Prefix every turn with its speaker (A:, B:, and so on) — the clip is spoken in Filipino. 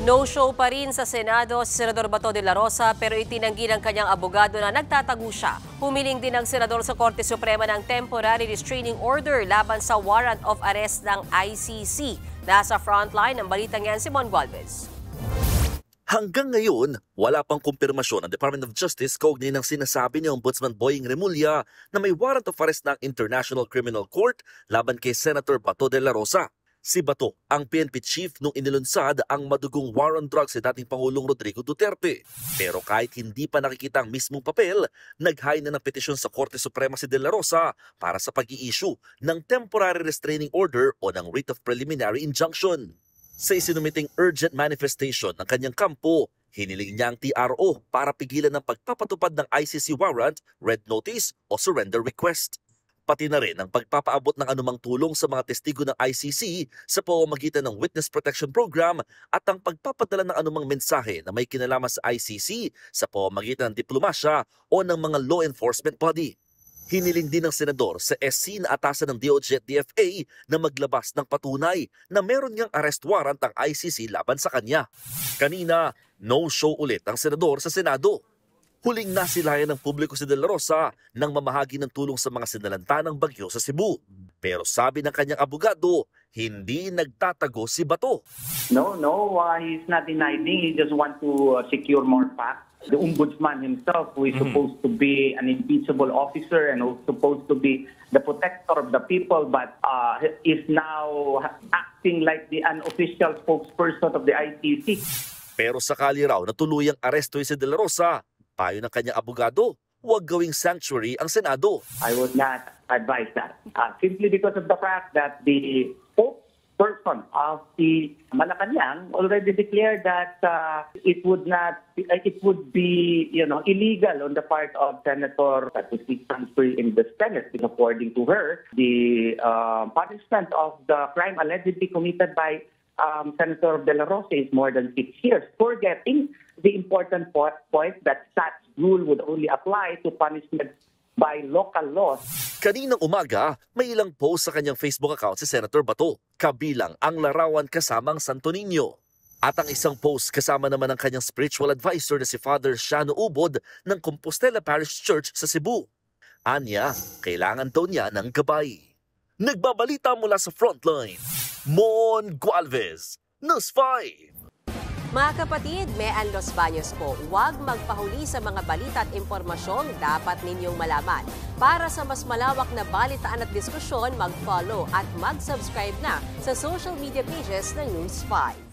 A: No-show pa rin sa Senado si Senador Bato de la Rosa pero itinanggi ng kanyang abogado na nagtatago siya. Humiling din ang senador sa Korte Suprema ng temporary restraining order laban sa warrant of arrest ng ICC. Nasa frontline ng balitang yan si Mon Gualvez.
B: Hanggang ngayon, wala pang kumpirmasyon ng Department of Justice kaugnay ng sinasabi ni Ombudsman Boying Remulla na may warrant of arrest ng International Criminal Court laban kay Senator Bato de la Rosa. Si Bato ang PNP chief nung inilunsad ang madugong war on drugs sa dating Pangulong Rodrigo Duterte. Pero kahit hindi pa nakikita ang mismong papel, nag-high na ng petisyon sa Korte Suprema si De La Rosa para sa pag-i-issue ng temporary restraining order o ng writ of preliminary injunction. Sa isinumiting urgent manifestation ng kanyang kampo, hiniling niya ang TRO para pigilan ng pagpapatupad ng ICC warrant, red notice o surrender request. Pati na rin ang pagpapaabot ng anumang tulong sa mga testigo ng ICC sa pamamagitan ng Witness Protection Program at ang pagpapadala ng anumang mensahe na may kinalaman sa ICC sa pamamagitan ng diplomasya o ng mga law enforcement body. Hiniling din ng senador sa SC na atasan ng DOJ at DFA na maglabas ng patunay na meron niyang arrest warrant ang ICC laban sa kanya. Kanina, no-show ulit ang senador sa Senado. Huling nasilayan ng publiko si De La Rosa nang mamahagi ng tulong sa mga sinalanta ng bagyo sa Cebu. Pero sabi ng kanyang abogado, hindi nagtatago si Bato.
C: No, he's not denying. He just want to secure more facts. The ombudsman himself, who is supposed to be an impeachable officer and also supposed to be the protector of the people, but is now acting like the unofficial spokesperson of the ICC.
B: Pero sakali raw na tuluyang arestoy si De La Rosa, payo ng kanyang abogado, huwag gawing sanctuary ang Senado.
C: I would not advise that. Simply because of the fact that the spokesperson of the Malacanang already declared that it would be illegal on the part of Senator to seek transfer in the Senate. According to her, the punishment of the crime allegedly committed by Senator De La Rosa is more than 6 years, forgetting the important point that such rule would only apply to punishment by local laws.
B: Kaninang umaga, may ilang post sa kanyang Facebook account si Senator Bato, kabilang ang larawan kasamang Santo Niño. At ang isang post kasama naman ang kanyang spiritual advisor na si Father Shano Ubod ng Compostela Parish Church sa Cebu. Anya, kailangan daw niya ng gabay. Nagbabalita mula sa Frontline, Mon Gualvez, News 5.
A: Mga kapatid, Mean Los Baños po, huwag magpahuli sa mga balita at impormasyong dapat ninyong malaman. Para sa mas malawak na balitaan at diskusyon, mag-follow at mag-subscribe na sa social media pages ng News 5.